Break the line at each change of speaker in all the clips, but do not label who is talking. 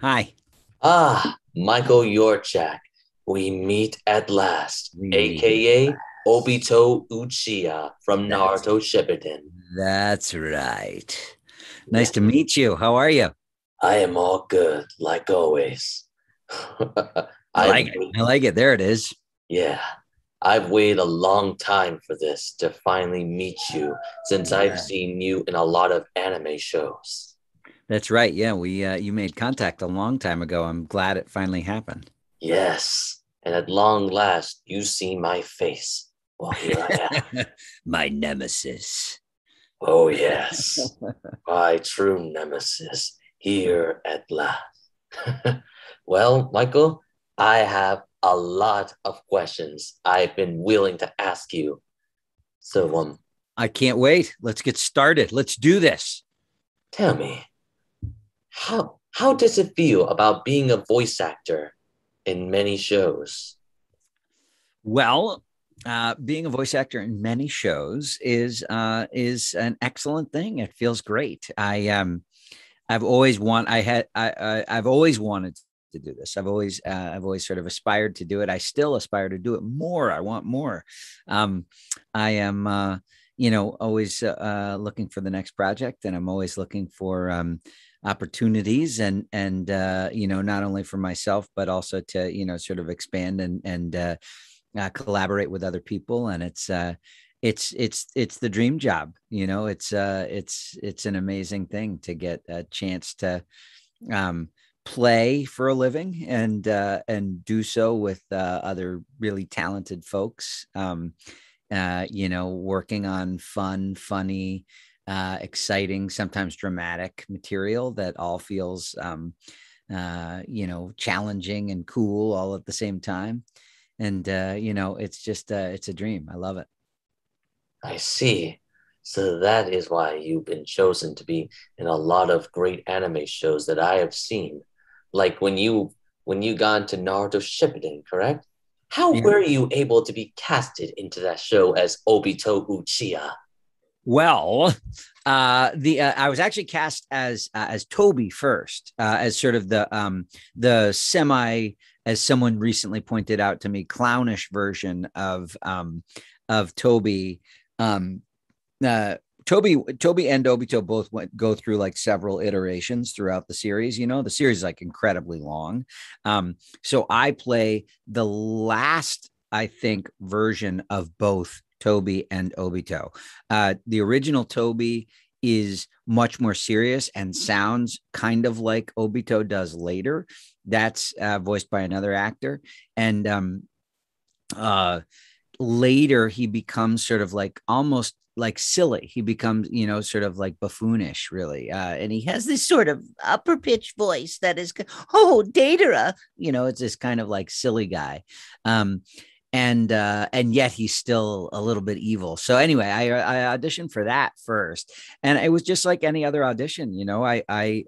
Hi.
Michael Yurchak. We meet at last,
We meet at
aka
last.
Obito Uchiha from
That's
Naruto Shippuden.
that's right. Nice
Yes,
to meet you. How are you?
I am all good, like always.
I
I've
like it. I like it. There it is.
yeah, I've waited a long time for this to finally meet you since I've
Yeah.
seen you in a lot of anime shows.
That's right. Yeah, we you made contact a long time ago. I'm glad it finally happened.
Yes, and at long last, you see my face. Well, here I am.
My nemesis.
Oh, yes. My true nemesis here at last. Well, Michael, I have a lot of questions I've been willing to ask you. So,
I can't wait. Let's get started. Let's do this.
tell me, how does it feel about being a voice actor in many shows?
Well, being a voice actor in many shows is an excellent thing. It feels great. I've always wanted to do this. I've always sort of aspired to do it. I still aspire to do it more. I want more. Um, I am always looking for the next project, and I'm always looking for opportunities and not only for myself but also to sort of expand and collaborate with other people. And it's the dream job. It's an amazing thing to get a chance to um, play for a living and do so with other really talented folks. Working on funny, exciting, sometimes dramatic material that all feels challenging and cool all at the same time. And it's just it's a dream. I love it.
I see. So that is why you've been chosen to be in a lot of great anime shows that I have seen. Like when you got into Naruto Shippuden, correct? How
Yeah.
were you able to be casted into that show as Obito Uchiha?
Well, the I was actually cast as Toby first, as sort of the semi, as someone recently pointed out to me, clownish version of Toby. Um, Toby and Obito both go through like several iterations throughout the series. The series is like incredibly long. So I play the last, I think, version of both Toby and Obito. The original Toby is much more serious and sounds kind of like Obito does later. That's voiced by another actor. And uh, later he becomes sort of like almost like silly. He becomes, sort of like buffoonish, really. And he has this sort of upper pitch voice that is, oh, Datara, it's this kind of like silly guy. Um, and yet he's still a little bit evil. So anyway, I auditioned for that first, and it was just like any other audition. I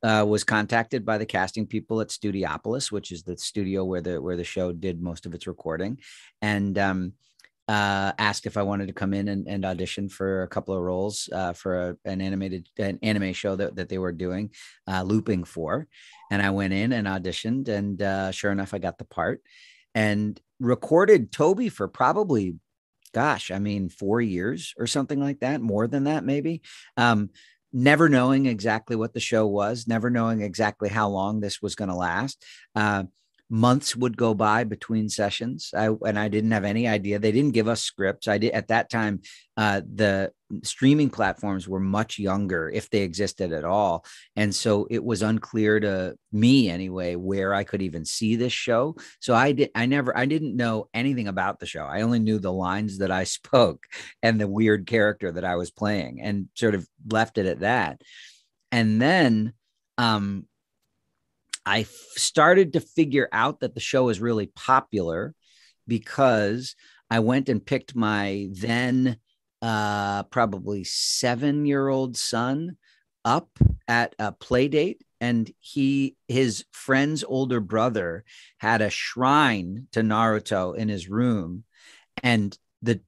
was contacted by the casting people at Studiopolis, which is the studio where the show did most of its recording, and asked if I wanted to come in and audition for a couple of roles for an anime show that they were doing looping for. And I went in and auditioned, and sure enough, I got the part and recorded Toby for probably, gosh, I mean, 4 years or something like that, more than that, maybe. Never knowing exactly what the show was, never knowing exactly how long this was going to last. Months would go by between sessions. I didn't have any idea. They didn't give us scripts. I did at that time. The streaming platforms were much younger, if they existed at all, and so it was unclear to me anyway where I could even see this show. So I didn't know anything about the show. I only knew the lines that I spoke and the weird character that I was playing, and sort of left it at that. And then um, I started to figure out that the show was really popular because I went and picked my then probably 7-year-old son up at a play date, and his friend's older brother had a shrine to Naruto in his room, and the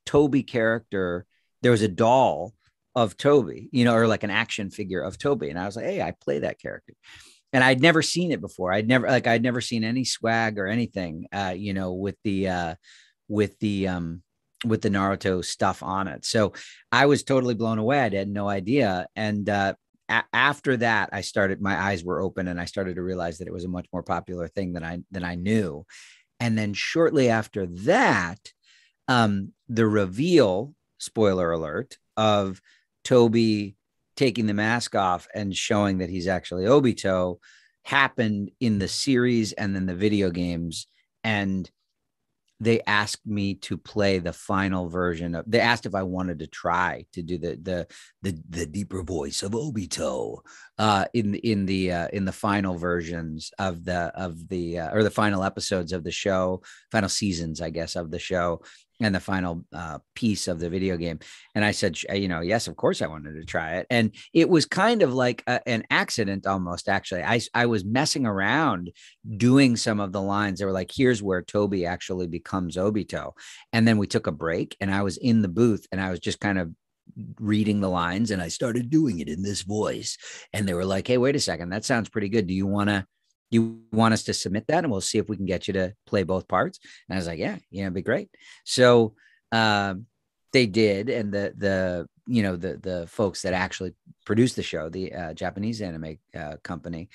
Toby character, there was a doll of Toby, or like an action figure of Toby, and I was like, hey, I play that character. and I'd never seen it before. I'd never seen any swag or anything, with the with the Naruto stuff on it. So I was totally blown away. I had no idea. And after that, my eyes were open, and I started to realize that it was a much more popular thing than I knew. And then shortly after that, the reveal, spoiler alert, of Toby taking the mask off and showing that he's actually Obito happened in the series and then the video games. And they asked me to play the final version they asked if I wanted to try to do the deeper voice of Obito in the final versions of the final episodes of the show, final seasons, I guess, of the show, and the final piece of the video game. And I said, yes, of course I wanted to try it. And it was kind of like an accident almost, actually. I was messing around doing some of the lines. They were like, here's where Toby actually becomes Obito. And then we took a break, and I was in the booth, and I was just kind of reading the lines, and I started doing it in this voice. And they were like, hey, wait a second, that sounds pretty good. Do you want us to submit that, and we'll see if we can get you to play both parts? And I was like, yeah, it'd be great. So they did. And the folks that actually produced the show, the Japanese anime company,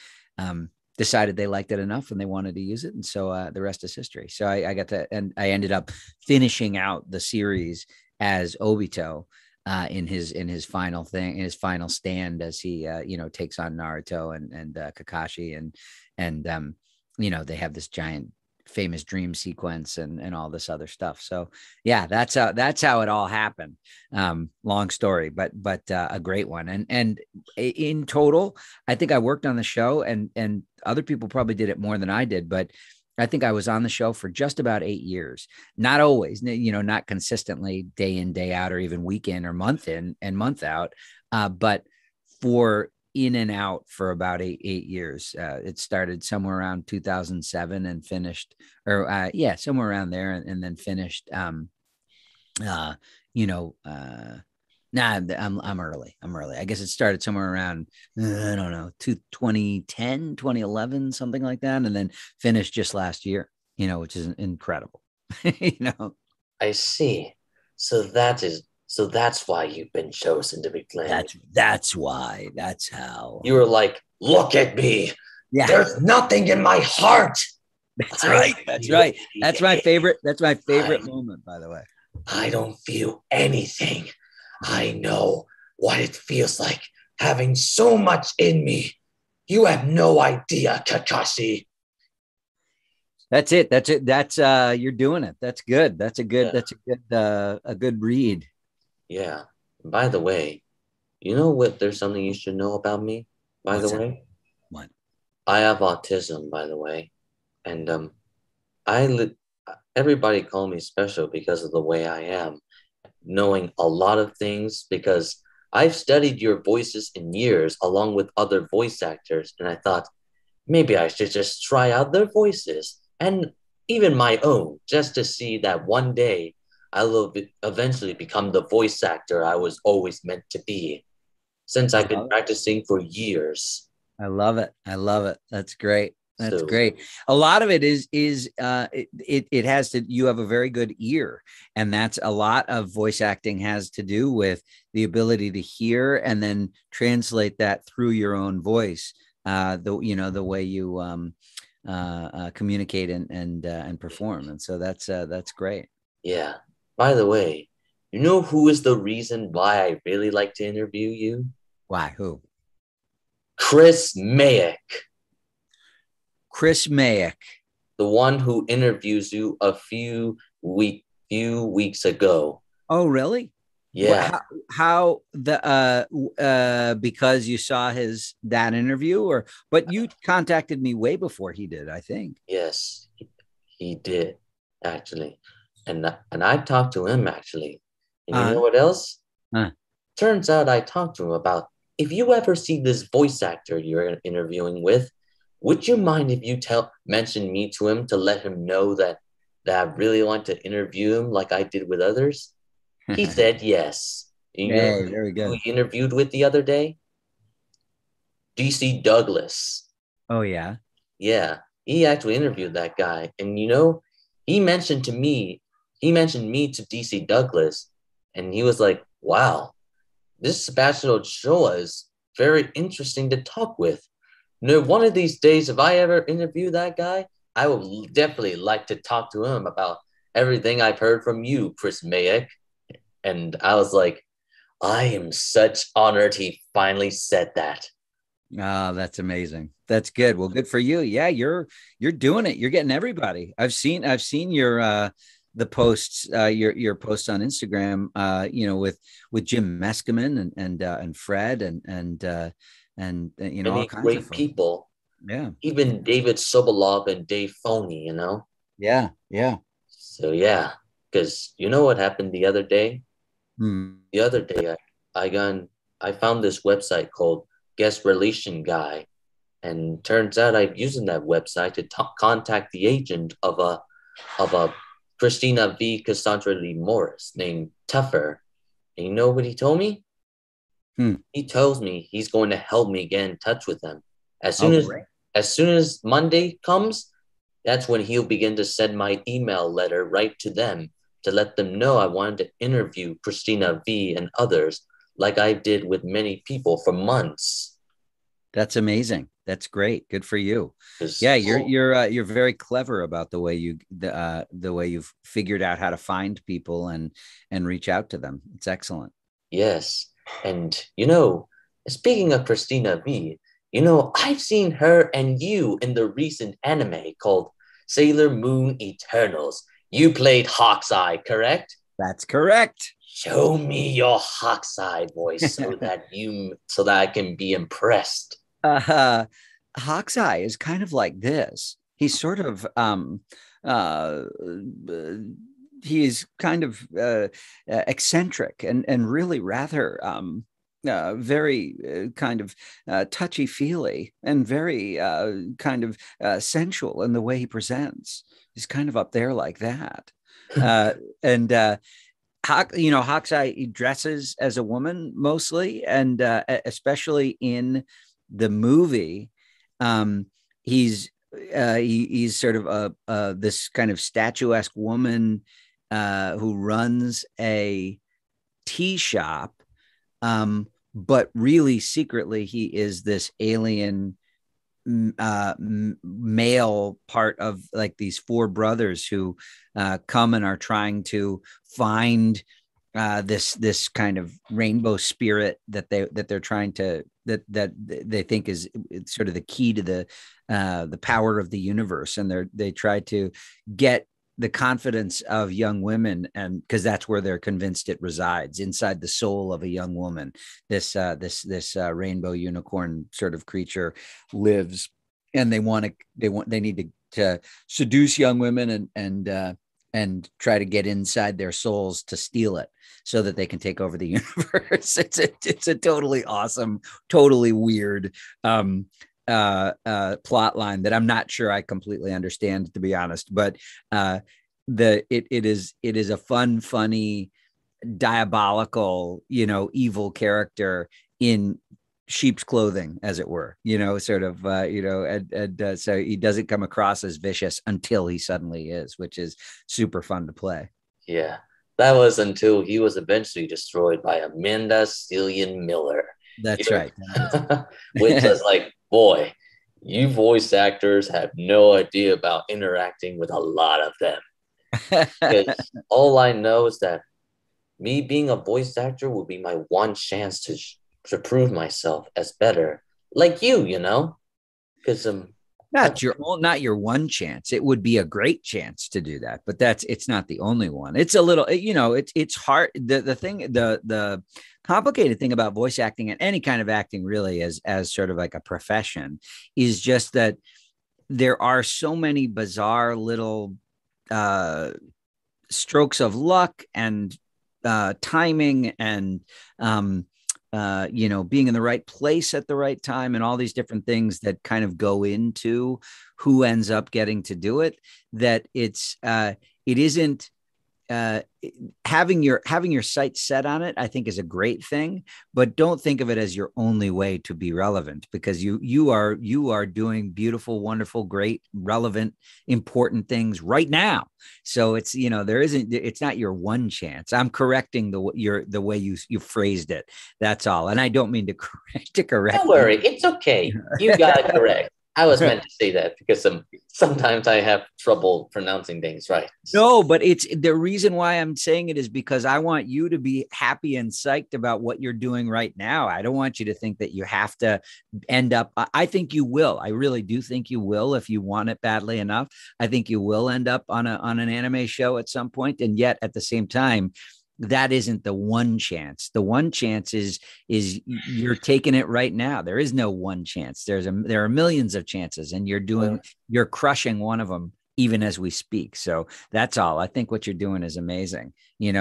decided they liked it enough and they wanted to use it. And so the rest is history. So I got to, and I ended up finishing out the series as Obito in his final thing, in his final stand, as he takes on Naruto and Kakashi, and they have this giant famous dream sequence and all this other stuff. So yeah, that's how it all happened. Long story, but a great one. And in total, I think I worked on the show, and other people probably did it more than I did, but I think I was on the show for just about 8 years. Not always, not consistently day in, day out, or even week in or month in and month out. But for in and out for about eight years. It started somewhere around 2007 and finished, somewhere around there, and then finished. I'm early. I guess it started somewhere around, I don't know, 2010, 2011, something like that. And then finished just last year, which is incredible.
I see. So that's why you've been chosen to be playing.
That's why. That's how.
You were like, look at me. Yeah. There's nothing in my heart.
That's right. That's right. That's my favorite. That's my favorite moment, by the way.
I don't feel anything. I know what it feels like having so much in me. You have no idea, Kakashi.
That's it. That's you're doing it. That's good. That's a good read.
Yeah. By the way, you know what? There's something you should know about me, by the way.
What?
I have autism, by the way. And everybody call me special because of the way I am, knowing a lot of things, because I've studied your voices in years along with other voice actors, and I thought maybe I should just try out their voices and even my own, just to see that one day I will eventually become the voice actor I was always meant to be, since I've been practicing for years.
I love it. That's great. That's great. A lot of it is it has to, you have a very good ear, and that's a lot of voice acting has to do with the ability to hear and then translate that through your own voice, the way you communicate and perform. And so that's great.
Yeah. By the way, you know who is the reason why I really like to interview you?
Why? Who?
Chris Mayak.
Chris Mayak,
the one who interviews you a few weeks ago.
Oh, really?
Yeah.
How because you saw that interview, but you contacted me way before he did, I think.
Yes, he did actually, and I talked to him actually. And you know what else? Turns out I talked to him about, if you ever see this voice actor you're interviewing with, would you mind if you mention me to him to let him know that I really want to interview him like I did with others? He said yes. You know
very good.
who he interviewed with the other day? DC Douglas.
Oh yeah.
Yeah, he actually interviewed that guy, and he mentioned to me, he mentioned me to DC Douglas, and he was like, "Wow, this Sebastian Ochoa is very interesting to talk with. One of these days, if I ever interview that guy, I would definitely like to talk to him about everything I've heard from you, Chris Mayek." And I was like, I am such honored he finally said that.
Oh, that's amazing. That's good. Well, good for you. Yeah, you're doing it. You're getting everybody. I've seen your the posts, your posts on Instagram, with Jim Meskimen and Fred and all
Many
kinds of
great
folks.
people,
Yeah.
even David Sobolov and Dave Foney.
Yeah. Yeah.
So yeah, because you know what happened the other day?
Hmm.
The other day, I found this website called Guest Relation Guy, and turns out I'm using that website to contact the agent of a Christina V. Cassandra Lee Morris named Tuffer. And you know what he told me?
Hmm.
He tells me he's going to help me get in touch with them. As
Oh,
soon as
great.
as soon as Monday comes, that's when he'll begin to send my email letter right to them to let them know I wanted to interview Christina V and others, like I did with many people for months.
That's amazing. That's great. Good for you. Yeah,
Because
you're very clever about the way you've figured out how to find people and reach out to them. It's excellent.
yes, and speaking of Christina V, I've seen her and you in the recent anime called Sailor Moon Eternals. You played Hawkeye, correct?
That's correct.
Show me your Hawkeye voice so that I can be impressed.
uh, Hawkeye is kind of like this. He's sort of uh, he kind of eccentric and really rather very kind of touchy feely and very kind of sensual in the way he presents. He's kind of up there like that. And Hawkeye, he dresses as a woman mostly, and especially in the movie, um, he's he's sort of this kind of statuesque woman who runs a tea shop, but really secretly he is this alien male part of like these four brothers who come and are trying to find this kind of rainbow spirit that they're trying to that they think is sort of the key to the power of the universe, and they try to get the confidence of young women, and because that's where they're convinced it resides, inside the soul of a young woman. This rainbow unicorn sort of creature lives, and they need to seduce young women and try to get inside their souls to steal it so that they can take over the universe. It's a totally awesome, totally weird plot line that I'm not sure I completely understand, to be honest. But it is a funny, diabolical, evil character in sheep's clothing, as it were, sort of, so he doesn't come across as vicious until he suddenly is, which is super fun to play.
Yeah, that was until he was eventually destroyed by Amanda Cillian Miller.
That's right.
Which was like, boy, you voice actors have no idea about interacting with a lot of them. Because all I know is that me being a voice actor would be my one chance to prove myself as better, like because
not your one chance. It would be a great chance to do that, but it's not the only one. It's a little, it's hard. The thing, the complicated thing about voice acting and any kind of acting really as sort of like a profession is just that there are so many bizarre little strokes of luck and timing and being in the right place at the right time and all these different things that kind of go into who ends up getting to do it, that it isn't having your sights set on it, I think, is a great thing, but don't think of it as your only way to be relevant, because you are doing beautiful, wonderful, great, relevant, important things right now. So it's, it's not your one chance. I'm correcting the way you phrased it. That's all. And I don't mean to correct.
Don't worry, it's okay. You got it correct. I was meant to say that because sometimes I have trouble pronouncing things right.
No, but it's the reason why I'm saying it is because I want you to be happy and psyched about what you're doing right now. I don't want you to think that you have to end up. I think you will. I really do think you will, if you want it badly enough. I think you will end up on an anime show at some point. And yet at the same time, that isn't the one chance. The one chance is you're taking it right now. There is no one chance. There are millions of chances, and you're crushing one of them even as we speak. So that's all. I think what you're doing is amazing. You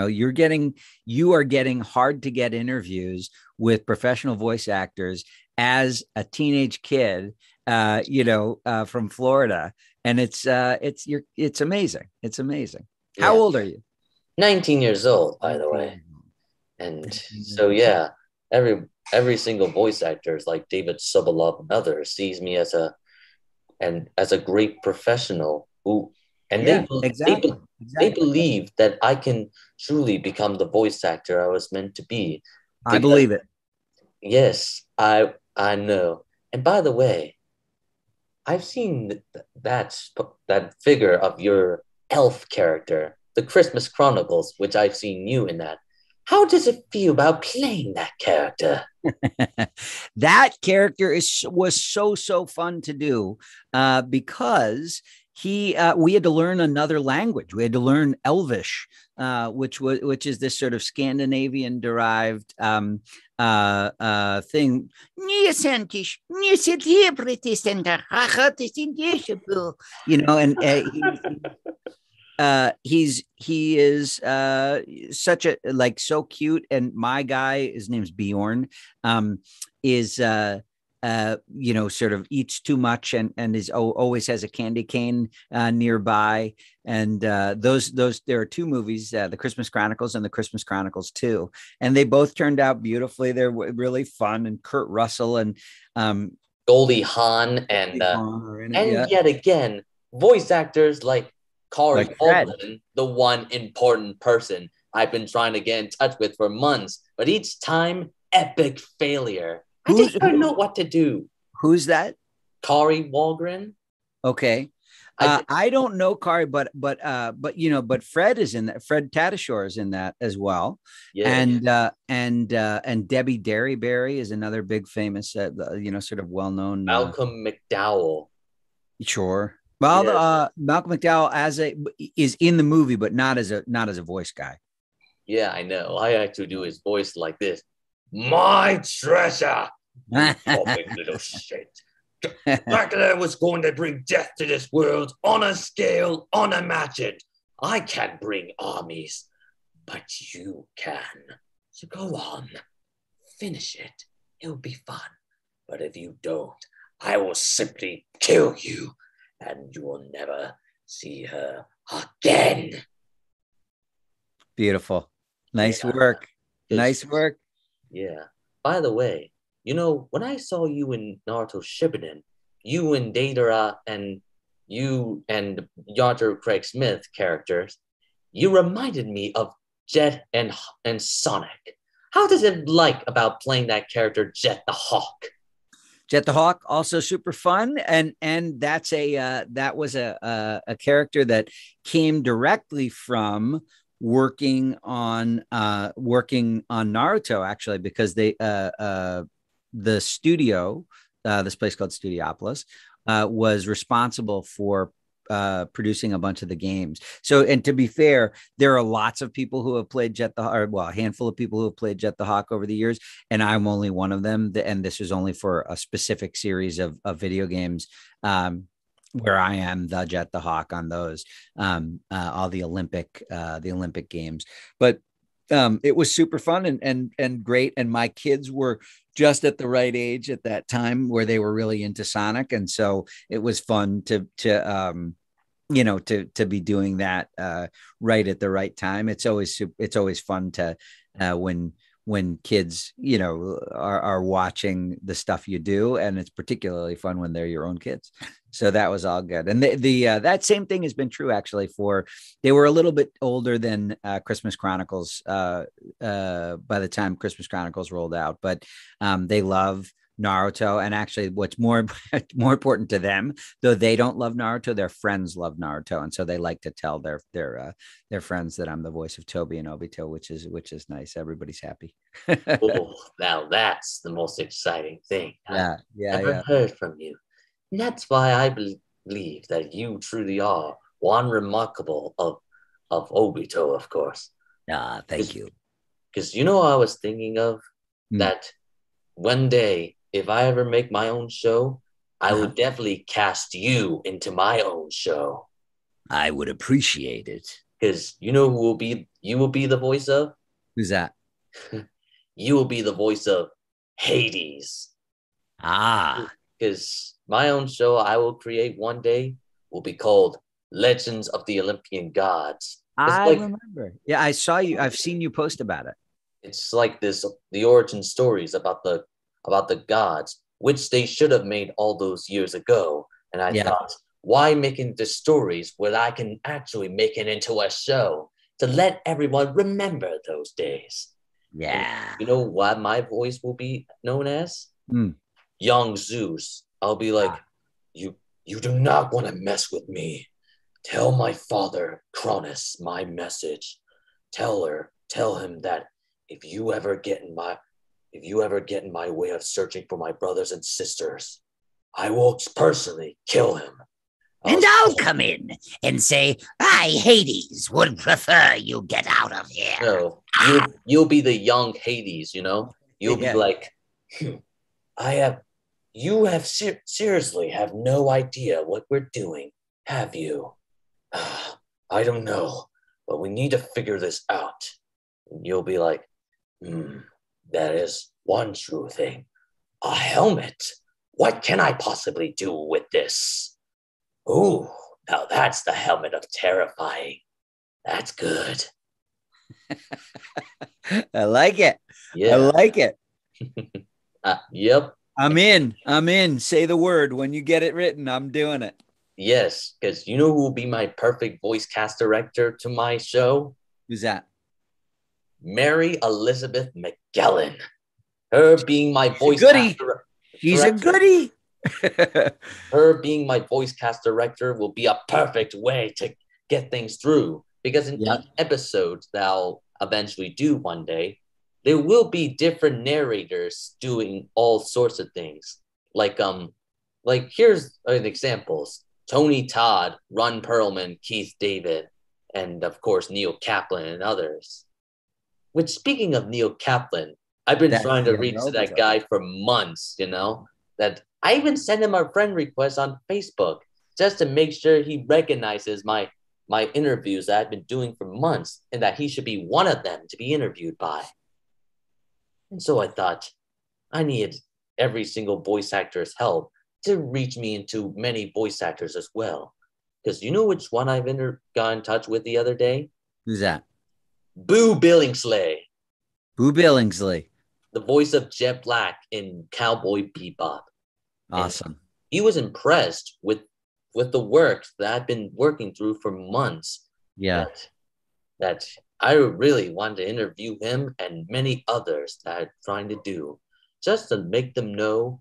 are getting hard to get interviews with professional voice actors as a teenage kid, from Florida. And it's amazing. It's amazing. How old are you?
19 years old, by the way. And so, yeah, every single voice actor, like David Sobolov and others, sees me as a great professional they believe that I can truly become the voice actor I was meant to be.
I believe it.
Yes, I know. And by the way, I've seen that figure of your elf character, the Christmas Chronicles, which I've seen you in that. How does it feel about playing that character?
That character was so fun to do, because we had to learn another language. We had to learn Elvish, which is this sort of Scandinavian derived thing. He is such a, like, so cute. And my guy, his name's Bjorn, is sort of eats too much and is always has a candy cane nearby. And there are two movies, the Christmas Chronicles and the Christmas Chronicles 2, and they both turned out beautifully. They're really fun. And Kurt Russell and
Goldie Hawn and yet again, voice actors like Corey Holden, the one important person I've been trying to get in touch with for months, but each time, epic failure. I just don't know what to do.
Who's that?
Kari Walgren.
Okay. I don't know Kari, but Fred is in that. Fred Tatasciore is in that as well. Yeah. And Debbie Derryberry is another big famous, sort of well-known.
Malcolm McDowell.
Sure. Well, yes. Malcolm McDowell is in the movie, but not as a voice guy.
Yeah, I know. I had to do his voice like this. My treasure, you fucking little shit. Dracula was going to bring death to this world on a scale unimagined. I can't bring armies, but you can. So go on, finish it. It'll be fun. But if you don't, I will simply kill you. And you will never see her again.
Beautiful. Nice work. Nice work.
Yeah. By the way, when I saw you in Naruto Shippuden, you and Deidara and you and Yarter Craig Smith characters, you reminded me of Jet and Sonic. How does it like about playing that character, Jet the Hawk?
Jet the Hawk, also super fun, and that's that was a character that came directly from working on Naruto, actually, because the studio, this place called Studiopolis, was responsible for producing a bunch of the games. So, and to be fair, there are lots of people who have played Jet the Hawk, a handful of people who have played Jet the Hawk over the years, and I'm only one of them. And this is only for a specific series of video games, where I am the Jet the Hawk on those, all the Olympic games. But it was super fun and great. And my kids were just at the right age at that time where they were really into Sonic. And so it was fun to to be doing that right at the right time. It's always fun to when kids are watching the stuff you do, and it's particularly fun when they're your own kids. So that was all good. And the that same thing has been true actually for, they were a little bit older than Christmas Chronicles by the time Christmas Chronicles rolled out, but they love Naruto. And actually what's more important to them, though they don't love Naruto, their friends love Naruto, and so they like to tell their friends that I'm the voice of Toby and Obito, which is nice. Everybody's happy.
Oh, now that's the most exciting thing I've
Yeah.
ever heard from you. And that's why I believe that you truly are one remarkable of Obito, of course.
Thank you.
Because I was thinking of
Hmm.
that one day, if I ever make my own show, I
Uh-huh.
would definitely cast you into my own show.
I would appreciate it.
Because you will be the voice of?
Who's that?
You will be the voice of Hades.
Ah,
Because my own show I will create one day will be called Legends of the Olympian Gods. It's
I
like
remember. Yeah, I saw you. I've seen you post about it.
it's like this the origin stories about the gods, which they should have made all those years ago. And I
Yeah.
thought, why making the stories when I can actually make it into a show to let everyone remember those days? And
Yeah.
you know what my voice will be known as?
Hmm.
Young Zeus. I'll be like,
Ah.
you do not want to mess with me. Tell my father, Cronus, my message. Tell him that if you ever get in my way of searching for my brothers and sisters, I will personally kill him.
And I'll come in and say, I, Hades, would prefer you get out of here.
No, you'll be the young Hades, You'll be like, I have you have seriously have no idea what we're doing, have you? I don't know, but we need to figure this out. And you'll be like, that is one true thing. A helmet? What can I possibly do with this? Ooh, now that's the helmet of terrifying. That's good.
I like it. I
Yeah.
like it.
Yep.
I'm in. Say the word. When you get it written, I'm doing it.
Yes, because you know who will be my perfect voice cast director to my show?
Who's that?
Mary Elizabeth McGellen. Her being my voice cast
She's a goodie.
her being my voice cast director will be a perfect way to get things through. Because in each episode that I'll eventually do one day, there will be different narrators doing all sorts of things. Like here's an examples. Tony Todd, Ron Perlman, Keith David, and of course Neil Kaplan and others. Which, speaking of Neil Kaplan, I've been trying to reach that guy for months, that I even sent him a friend request on Facebook just to make sure he recognizes my interviews that I've been doing for months and that he should be one of them to be interviewed by. And so I thought I needed every single voice actor's help to reach me into many voice actors as well. Because you know which one I've got in touch with the other day?
Who's that?
Boo Billingsley.
Boo Billingsley.
The voice of Jet Black in Cowboy Bebop.
Awesome.
And he was impressed with the work that I've been working through for months.
Yeah.
That I really wanted to interview him and many others that I'm trying to do, just to make them know,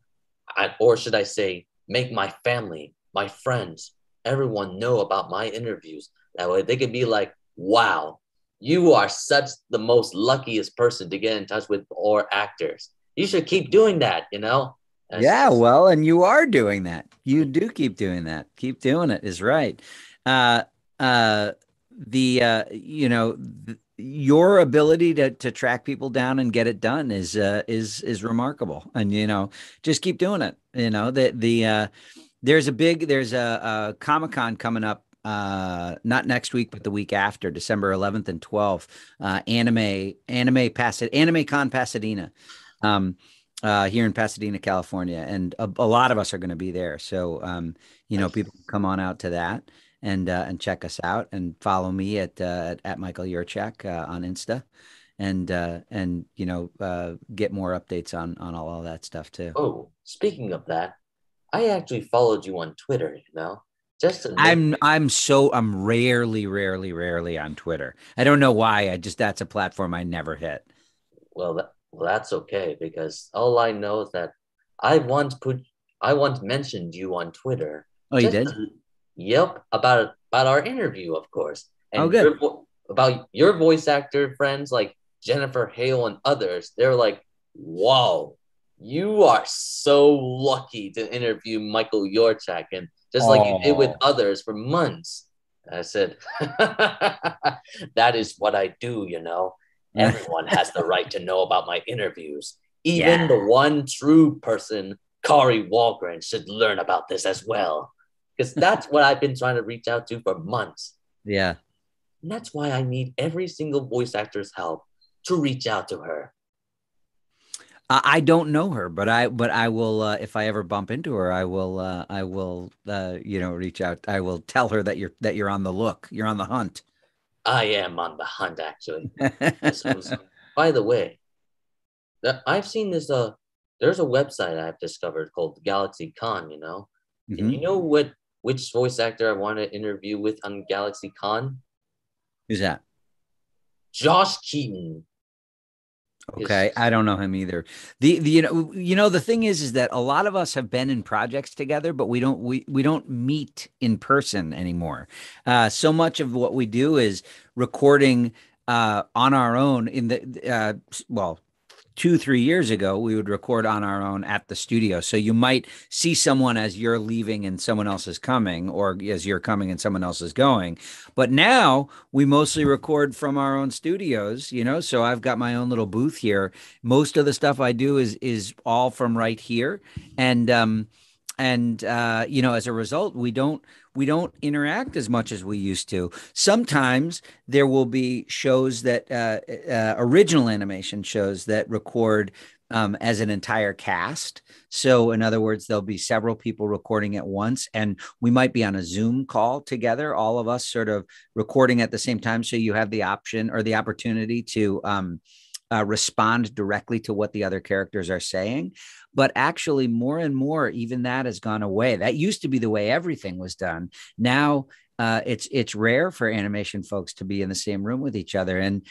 or should I say, make my family, my friends, everyone know about my interviews. That way they could be like, wow, you are such the most luckiest person to get in touch with our actors. You should keep doing that,
Yeah, well, and you are doing that. You do keep doing that. Keep doing it is right. Your ability to track people down and get it done is remarkable. And just keep doing it. There's a Comic-Con coming up, not next week, but the week after, December 11th and 12th, Anime Con Pasadena. Here in Pasadena, California, and a lot of us are going to be there. So, people come on out to that. and check us out and follow me at Michael Yurchak on Insta and get more updates on all of that stuff too.
Oh, speaking of that, I actually followed you on Twitter, just to
I'm rarely on Twitter. I don't know why. That's a platform I never hit.
Well, that's okay, because all I know is that I once mentioned you on Twitter.
Oh, you did?
Yep, about our interview, of course,
Oh,
and
good.
about your voice actor friends like Jennifer Hale and others. They're like, "Wow, you are so lucky to interview Michael Yurchak, and just like you did with
Oh.
others for months." I said, "That is what I do. Everyone has the right to know about my interviews. Even
Yeah.
the one true person, Kari Walgren, should learn about this as well." Because that's what I've been trying to reach out to for months.
Yeah.
And that's why I need every single voice actor's help to reach out to her.
I don't know her, but I will if I ever bump into her, I will reach out. I will tell her that you're on the look. You're on the hunt.
I am on the hunt, actually. By the way, I've seen this. There's a website I've discovered called Galaxy Con. And you know which voice actor I want to interview with on Galaxy Con?
Who's that?
Josh Keaton.
Okay, I don't know him either. The thing is that a lot of us have been in projects together, but we don't meet in person anymore. So much of what we do is recording on our own in the 2-3 years ago, we would record on our own at the studio. So you might see someone as you're leaving and someone else is coming, or as you're coming and someone else is going. But now we mostly record from our own studios, So I've got my own little booth here. Most of the stuff I do is all from right here. And as a result, we don't interact as much as we used to. Sometimes there will be shows that original animation shows that record as an entire cast. So in other words, there'll be several people recording at once, and we might be on a Zoom call together, all of us sort of recording at the same time. So you have the option or the opportunity to respond directly to what the other characters are saying. But actually, more and more, even that has gone away. That used to be the way everything was done. Now it's rare for animation folks to be in the same room with each other, and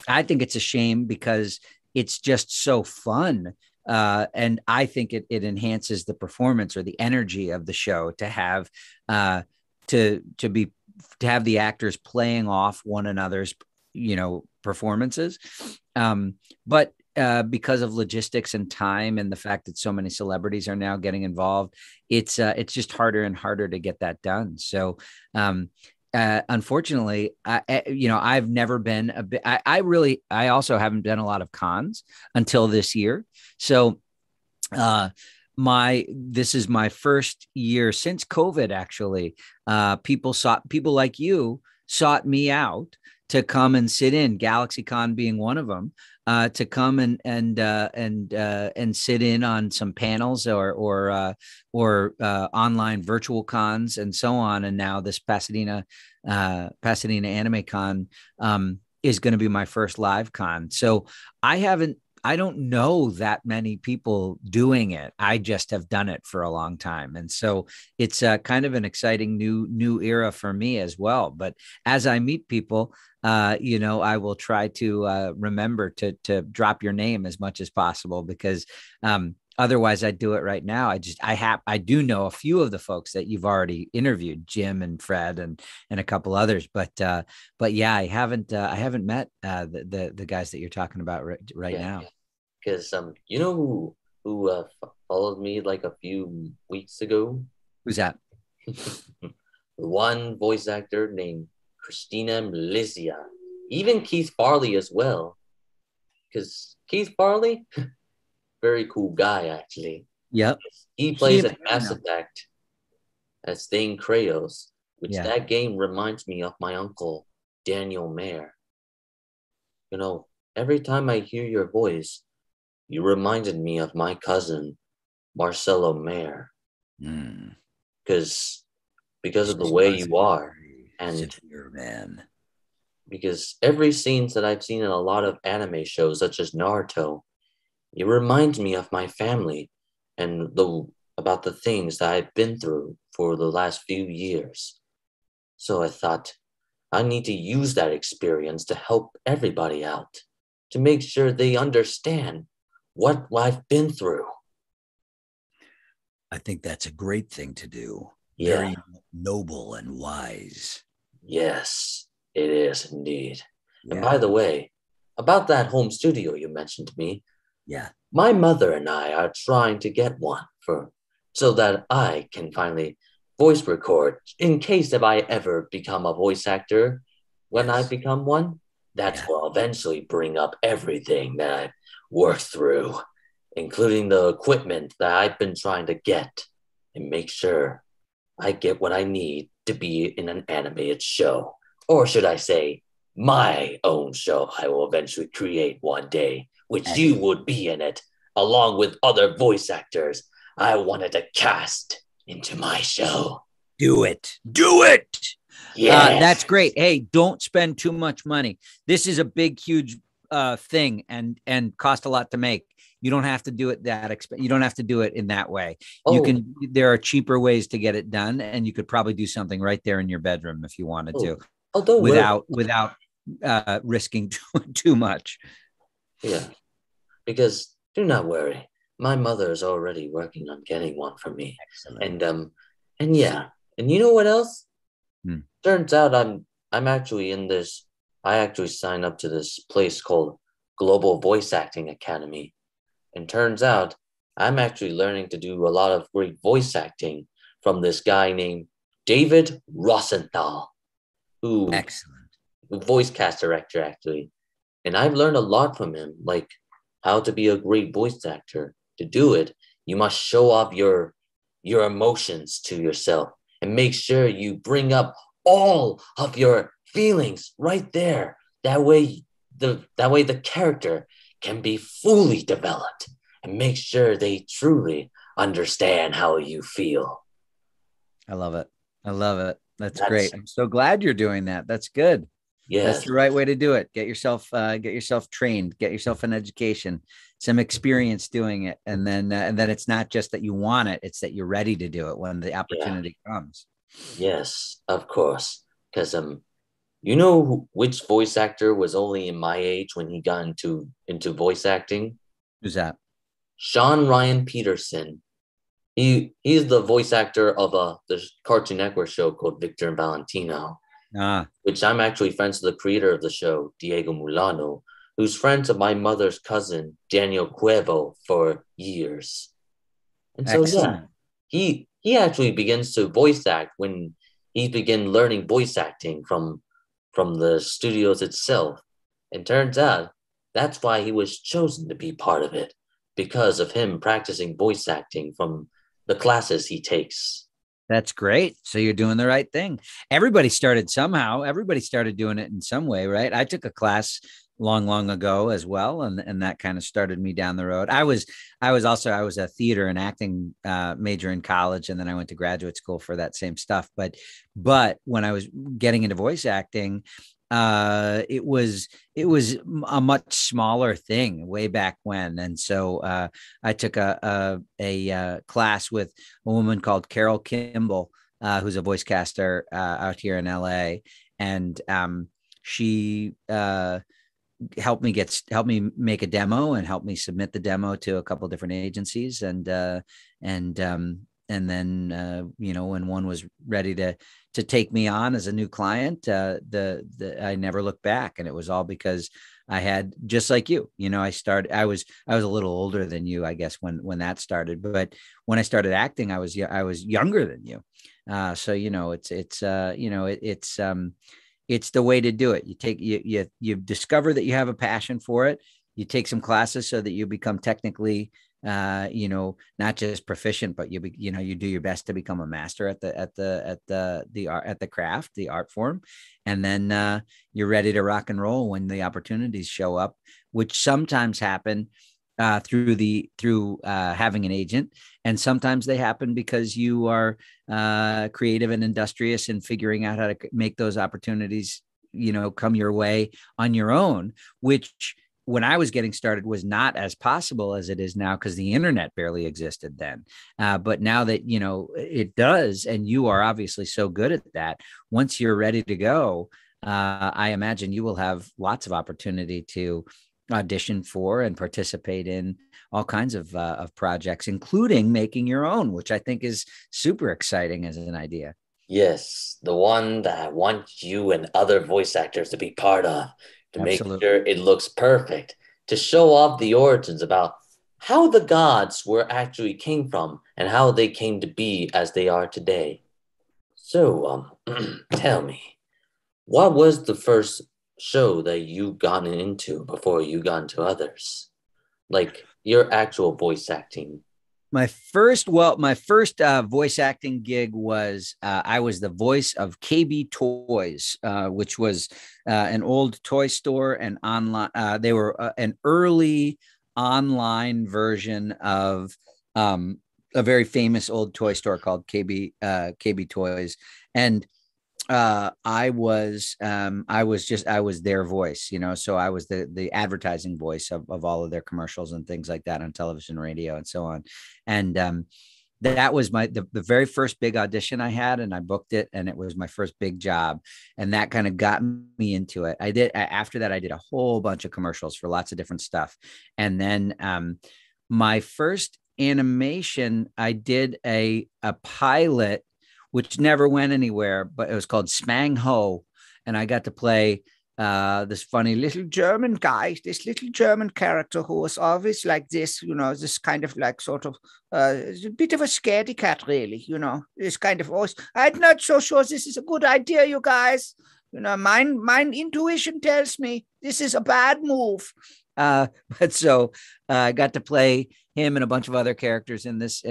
I think it's a shame because it's just so fun. And I think it enhances the performance or the energy of the show to have to have the actors playing off one another's performances. But because of logistics and time and the fact that so many celebrities are now getting involved, it's just harder and harder to get that done. So unfortunately, I've never been a bit. I also haven't done a lot of cons until this year. So this is my first year since COVID. Actually, people like you sought me out to come and sit in, GalaxyCon being one of them, to come and sit in on some panels or online virtual cons and so on. And now this Pasadena Anime Con is going to be my first live con. So I don't know that many people doing it. I just have done it for a long time. And so it's kind of an exciting new era for me as well. But as I meet people, I will try to remember to drop your name as much as possible, because otherwise I'd do it right now. I do know a few of the folks that you've already interviewed, Jim and Fred and a couple others, but yeah, I haven't met the guys that you're talking about right now.
Because you know who followed me like a few weeks ago?
Who's that?
One voice actor named Christina Melizia. Even Keith Farley as well. Because Keith Farley, very cool guy, actually.
Yep.
He plays at Mass Effect as Thane Kratos, which that game reminds me of my uncle, Daniel Mayer. Every time I hear your voice, you reminded me of my cousin, Marcelo Mayer. Because because of the way you are. And
severe, man.
Because every scenes that I've seen in a lot of anime shows, such as Naruto, it reminds me of my family and about the things that I've been through for the last few years. So I thought I need to use that experience to help everybody out, to make sure they understand what I've been through.
I think that's a great thing to do.
Yeah.
Very noble and wise.
Yes, it is indeed.
Yeah.
And by the way, about that home studio you mentioned to me,
yeah,
my mother and I are trying to get one so that I can finally voice record in case if I ever become a voice actor. When I become one, that will eventually bring up everything that I've worked through, including the equipment that I've been trying to get, and make sure I get what I need to be in an animated show. Or should I say, my own show I will eventually create one day, which you would be in it, along with other voice actors I wanted to cast into my show.
Do it. Do it.
Yeah,
that's great. Hey, don't spend too much money. This is a big, huge thing and cost a lot to make. You don't have to do it you don't have to do it in that way. There are cheaper ways to get it done, and you could probably do something right there in your bedroom if you wanted to, without risking too much.
Yeah, because do not worry. My mother is already working on getting one for me. Excellent. And you know what else? Turns out I'm actually in this. I actually signed up to this place called Global Voice Acting Academy. And turns out I'm actually learning to do a lot of great voice acting from this guy named David Rosenthal, who voice cast director actually. And I've learned a lot from him, like how to be a great voice actor. To do it, you must show off your emotions to yourself and make sure you bring up all of your feelings right there. That way the character can be fully developed and make sure they truly understand how you feel.
I love it. That's great. I'm so glad you're doing that. That's good. Yes. That's the right way to do it. Get yourself trained, get yourself an education, some experience doing it. And then it's not just that you want it, it's that you're ready to do it when the opportunity comes.
Yes, of course. Because you know which voice actor was only in my age when he got into voice acting?
Who's that?
Sean Ryan Peterson. He's the voice actor of the Cartoon Network show called Victor and Valentino, which I'm actually friends with the creator of the show, Diego Mulano, who's friends of my mother's cousin, Daniel Cuevo, for years. And so, he actually begins to voice act when he began learning voice acting from the studios itself. And turns out that's why he was chosen to be part of it, because of him practicing voice acting from the classes he takes.
That's great. So you're doing the right thing. Everybody started somehow. Everybody started doing it in some way, right? I took a class long ago as well, and that kind of started me down the road. I was a theater and acting major in college, and then I went to graduate school for that same stuff. But when I was getting into voice acting, it was a much smaller thing way back when. And so I took a class with a woman called Carol Kimball, who's a voice caster out here in LA. And she helped me make a demo and helped me submit the demo to a couple of different agencies. And then, when one was ready to take me on as a new client, I never looked back. And it was all because I had, just like you, I was a little older than you, I guess, when that started. But when I started acting, I was younger than you. So, it's the way to do it. You discover that you have a passion for it. You take some classes so that you become technically, not just proficient, but you do your best to become a master at the craft, the art form. And then you're ready to rock and roll when the opportunities show up, which sometimes happen through having an agent, and sometimes they happen because you are creative and industrious in figuring out how to make those opportunities, come your way on your own, which when I was getting started was not as possible as it is now, because the internet barely existed then. But now that, it does, and you are obviously so good at that, once you're ready to go, I imagine you will have lots of opportunity to audition for and participate in all kinds of projects, including making your own, which I think is super exciting as an idea.
Yes, the one that I want you and other voice actors to be part of, to make
Absolutely.
sure it looks perfect, to show off the origins about how the gods were actually came from and how they came to be as they are today. So, tell me, what was the first show that you got into before you got into others? Like your actual voice acting.
My first voice acting gig was I was the voice of KB Toys, which was an old toy store and online. They were an early online version of a very famous old toy store called KB Toys, and I was their voice, so I was the advertising voice of all of their commercials and things like that on television, radio, and so on. And that was the very first big audition I had, and I booked it, and it was my first big job, and that kind of got me into it. After that, I did a whole bunch of commercials for lots of different stuff. And then my first animation, I did a pilot which never went anywhere, but it was called Spang Ho. And I got to play this funny little German guy, this little German character who was always like this, this kind of like sort of a bit of a scaredy cat, really, this kind of always, I'm not so sure this is a good idea, you guys. My intuition tells me this is a bad move. But so I got to play him and a bunch of other characters in this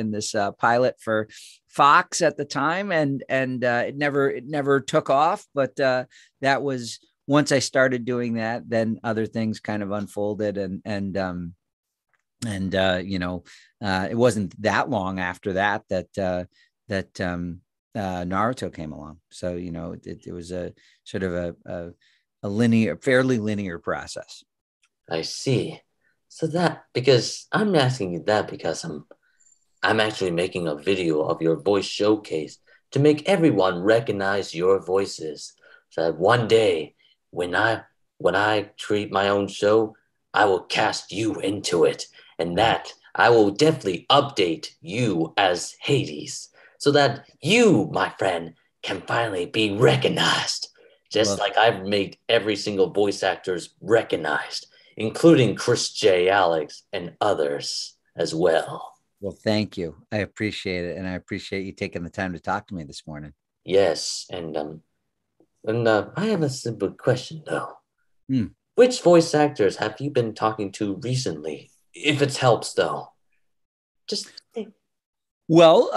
pilot for Fox at the time, and it never took off. But that was, once I started doing that, then other things kind of unfolded, and it wasn't that long after that Naruto came along. So it was a sort of a fairly linear process.
I see. So because I'm asking you that because I'm actually making a video of your voice showcase to make everyone recognize your voices. So that one day when I create my own show, I will cast you into it. And that I will definitely update you as Hades so that you, my friend, can finally be recognized. Just like I've made every single voice actors recognized, including Chris J. Alex and others as well.
Well, thank you. I appreciate it. And I appreciate you taking the time to talk to me this morning.
Yes. And I have a simple question, though. Which voice actors have you been talking to recently? If it helps, though. Just think.
Well,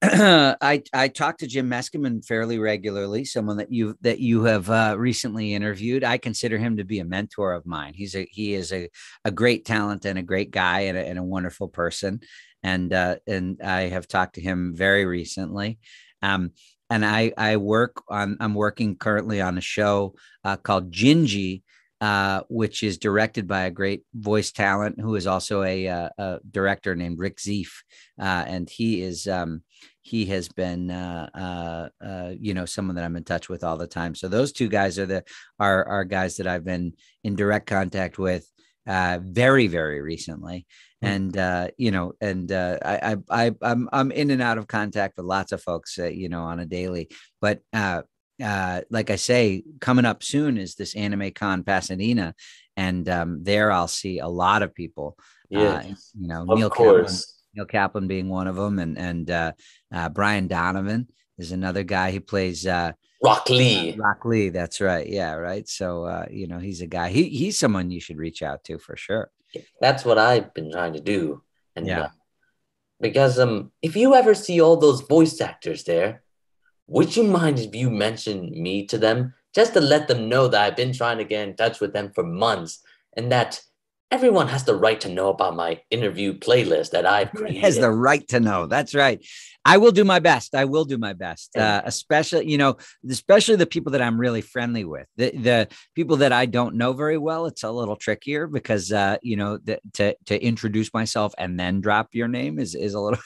I talk to Jim Meskimen fairly regularly, someone that you have recently interviewed. I consider him to be a mentor of mine. He is a great talent and a great guy and a wonderful person. And I have talked to him very recently. And I'm working currently on a show called Gingy, which is directed by a great voice talent who is also a director named Rick Zeef. And he has been, someone that I'm in touch with all the time. So those two guys are guys that I've been in direct contact with very, very recently. And, I'm in and out of contact with lots of folks, on a daily, but, like I say, coming up soon is this Anime Con Pasadena, and there I'll see a lot of people. Neil Kaplan being one of them, and Brian Donovan is another guy who plays
Rock Lee.
Rock Lee, that's right. Yeah, right. So he's a guy. He's someone you should reach out to for sure.
That's what I've been trying to do, and because if you ever see all those voice actors there, would you mind if you mention me to them, just to let them know that I've been trying to get in touch with them for months, and that everyone has the right to know about my interview playlist that I've created.
Has the right to know. That's right. I will do my best. I will do my best. Especially the people that I'm really friendly with. The people that I don't know very well, it's a little trickier because to introduce myself and then drop your name is a little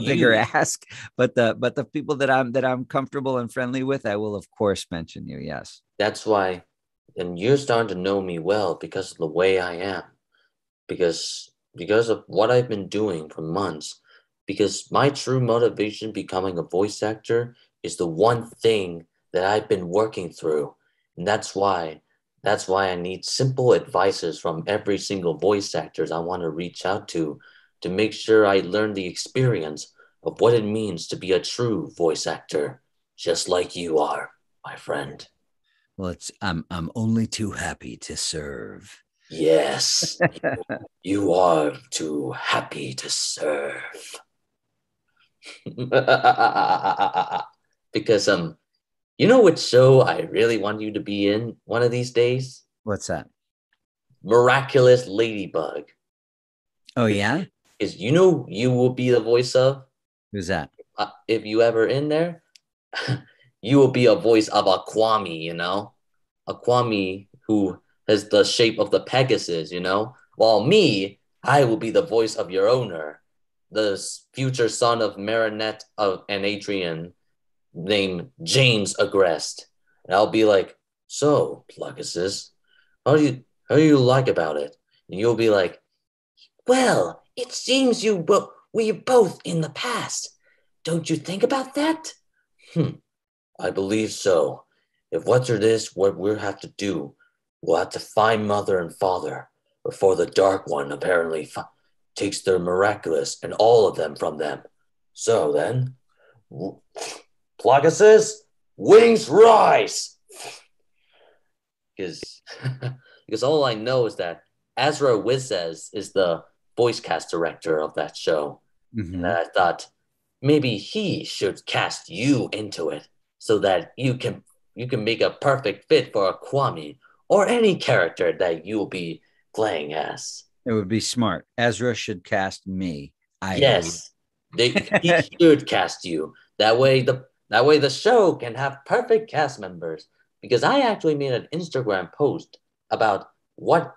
bigger ask. But the people that I'm comfortable and friendly with, I will of course mention you. Yes.
That's why, and you're starting to know me well because of the way I am, because of what I've been doing for months. Because my true motivation becoming a voice actor is the one thing that I've been working through. And that's why I need simple advices from every single voice actors I want to reach out to make sure I learn the experience of what it means to be a true voice actor, just like you are, my friend.
Well, I'm only too happy to serve.
Yes, you are too happy to serve. Because you know what show I really want you to be in one of these days?
What's that?
Miraculous Ladybug.
Oh yeah?
Is you will be the voice of?
Who's that?
If you ever in there, you will be a voice of a Kwame, a Kwame who has the shape of the Pegasus, While me, I will be the voice of your owner, the future son of Marinette and Adrian, named James Agrest. And I'll be like, so, Pegasus, how do you like about it? And you'll be like, well, it seems we're both in the past. Don't you think about that? I believe so. If what we'll have to do, we'll have to find mother and father before the Dark One apparently takes their miraculous and all of them from them. So then, Pegasus, wings rise! Because all I know is that Azra Wizes is the voice cast director of that show. Mm-hmm. And I thought maybe he should cast you into it so that you can make a perfect fit for a Kwame or any character that you'll be playing as.
It would be smart. Ezra should cast me.
Yes, he should cast you. That way the show can have perfect cast members. Because I actually made an Instagram post about what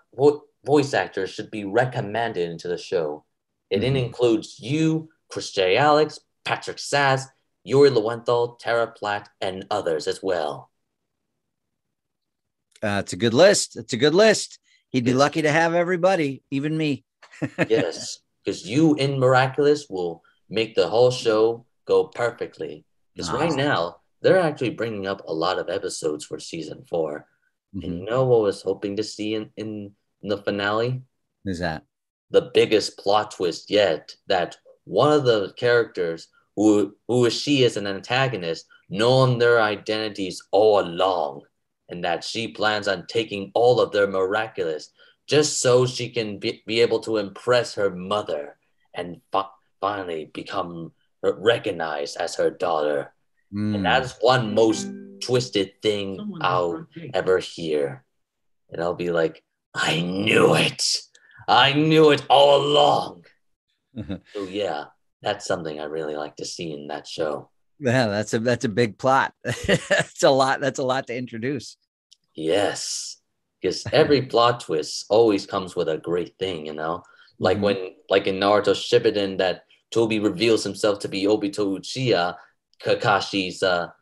voice actors should be recommended into the show. It includes you, Chris J. Alex, Patrick Sass, Yuri Lowenthal, Tara Platt, and others as well.
It's a good list. He'd be lucky to have everybody, even me.
Yes, because you in Miraculous will make the whole show go perfectly. Because right now, they're actually bringing up a lot of episodes for season 4. Mm-hmm. And you know what I was hoping to see in the finale?
Who's that?
The biggest plot twist yet, that one of the characters who she is an antagonist, known their identities all along, and that she plans on taking all of their miraculous just so she can be able to impress her mother and finally become recognized as her daughter. And that's one most twisted thing I'll ever hear. And I'll be like, I knew it all along. So yeah, that's something I really like to see in that show.
Yeah, that's a big plot. That's a lot to introduce.
Yes, because every plot twist always comes with a great thing, like like in Naruto Shippuden, that Toby reveals himself to be Obito Uchiha, Kakashi's the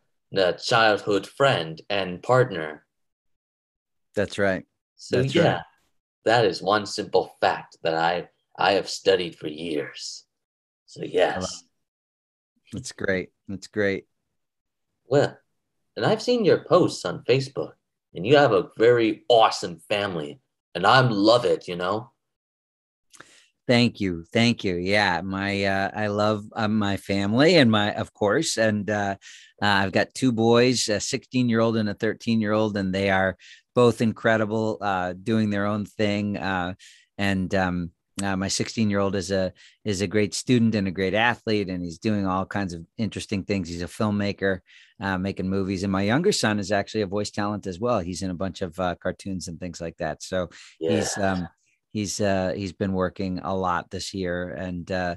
childhood friend and partner.
That's right.
So right. That is one simple fact that I have studied for years. So yes.
That's great.
Well, and I've seen your posts on Facebook, and you have a very awesome family, and I love it,
Thank you. Yeah, I love my family and of course, and I've got 2 boys, a 16-year-old and a 13-year-old, and they are both incredible, doing their own thing, and my 16-year-old is a great student and a great athlete, and he's doing all kinds of interesting things. He's a filmmaker, making movies, and my younger son is actually a voice talent as well. He's in a bunch of cartoons and things like that. So
Yeah.
he's been working a lot this year, and yeah,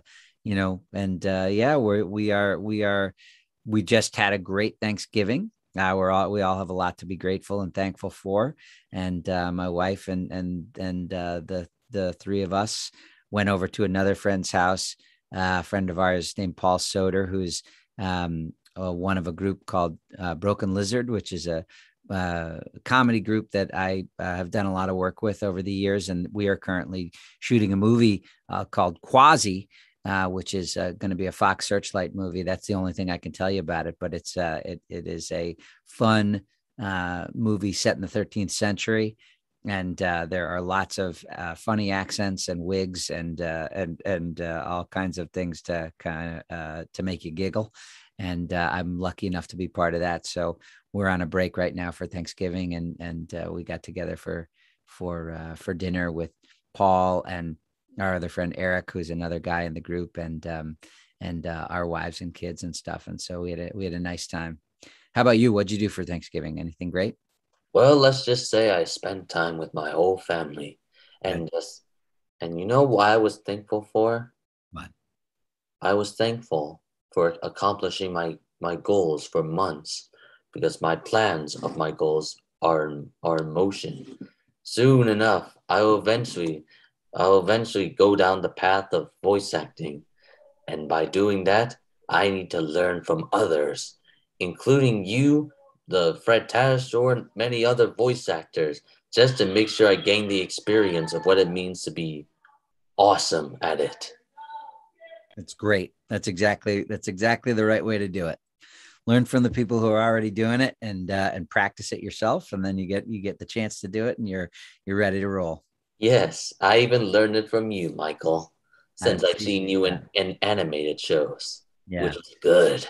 we just had a great Thanksgiving. We all have a lot to be grateful and thankful for, and my wife and the three of us went over to another friend's house, a friend of ours named Paul Soder, who's one of a group called Broken Lizard, which is a comedy group that I have done a lot of work with over the years. And we are currently shooting a movie called Quasi, which is going to be a Fox Searchlight movie. That's the only thing I can tell you about it, but it is a fun movie set in the 13th century. And there are lots of funny accents and wigs and all kinds of things to to make you giggle. And I'm lucky enough to be part of that. So we're on a break right now for Thanksgiving, and we got together for dinner with Paul and our other friend Eric, who's another guy in the group, and our wives and kids and stuff. And so we had a nice time. How about you? What'd you do for Thanksgiving? Anything great?
Well, let's just say I spent time with my whole family,
Good.
and you know what I was thankful for?
What?
I was thankful for accomplishing my goals for months, because my plans of my goals are in motion. Soon enough, I'll eventually go down the path of voice acting, and by doing that, I need to learn from others, including you, the Fred Tatasciore, and many other voice actors, just to make sure I gain the experience of what it means to be awesome at it.
That's great. That's exactly the right way to do it. Learn from the people who are already doing it, and practice it yourself, and then you get the chance to do it, and you're ready to roll.
Yes, I even learned it from you, Michael,
I
since I've seen
appreciate
you
that.
in animated shows,
Yeah.
which is good.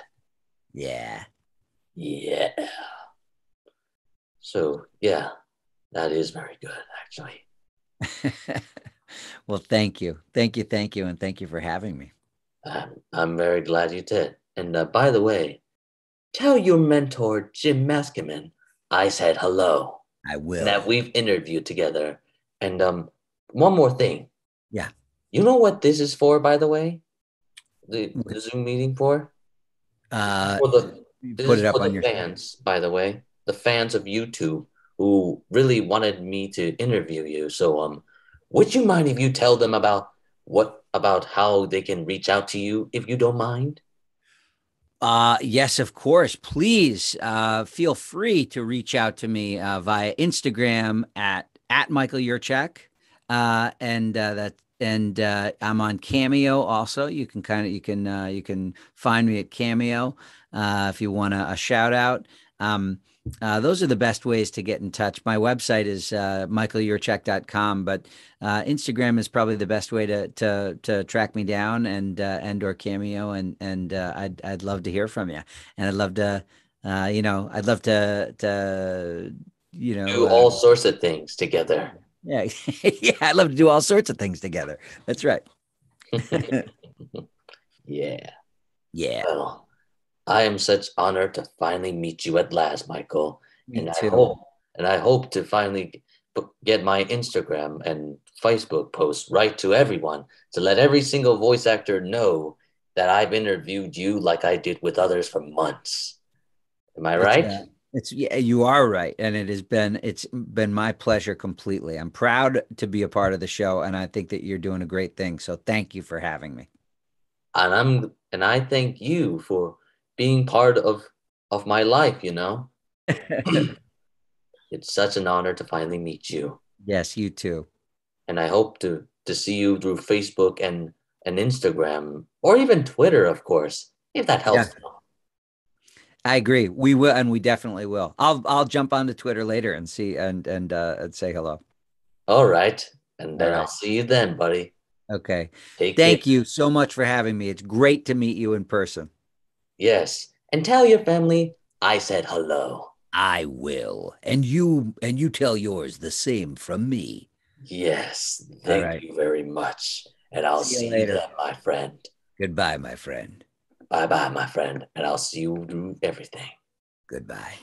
Yeah.
Yeah. So, yeah, that is very good, actually.
Well, thank you. Thank you. Thank you. And thank you for having me.
I'm very glad you did. And by the way, tell your mentor, Jim Maskiman, I said hello
I
and that
will.
we've interviewed together. And one more thing.
Yeah.
You know what this is for, by the way? The Zoom meeting for?
Uh,
For the This
Put
is
it up
for
on
the
your.
fans, by the way. The fans of YouTube who really wanted me to interview you. So would you mind if you tell them about how they can reach out to you, if you don't mind?
Yes, of course. Please feel free to reach out to me via Instagram at Michael Yurchak, and I'm on Cameo also. You can find me at Cameo if you want a shout out. Those are the best ways to get in touch. My website is michaelyurchak.com, but Instagram is probably the best way to track me down, and or Cameo, and I'd love to hear from you, and I'd love to
Do all sorts of things together.
yeah, yeah, I'd love to do all sorts of things together. That's right.
Yeah.
Yeah,
Well, I am such honored to finally meet you at last, Michael.
me
And
too.
I hope to finally get my Instagram and Facebook posts right to everyone, to let every single voice actor know that I've interviewed you like I did with others for months. Am I
It's
right?
uh, it's yeah, you are right, and it's been my pleasure completely. I'm proud to be a part of the show, and I think that you're doing a great thing. So thank you for having me.
And I thank you for being part of my life, you know. It's such an honor to finally meet you.
Yes, you too.
And I hope to see you through Facebook and Instagram, or even Twitter, of course, if that
Yeah,
helps.
I agree. We will, and we definitely will. I'll jump onto Twitter later and see and say hello.
All right. And
All
then I'll
right.
see you then, buddy.
Okay.
Take care.
Thank you so much for having me. It's great to meet you in person.
Yes. And tell your family I said hello.
I will. And you tell yours the same from me.
Yes,
All
thank
right.
you very much. And I'll
See you
see you
later.
then, my friend.
Goodbye, my friend.
Bye bye, my friend. And I'll see you do everything.
Goodbye.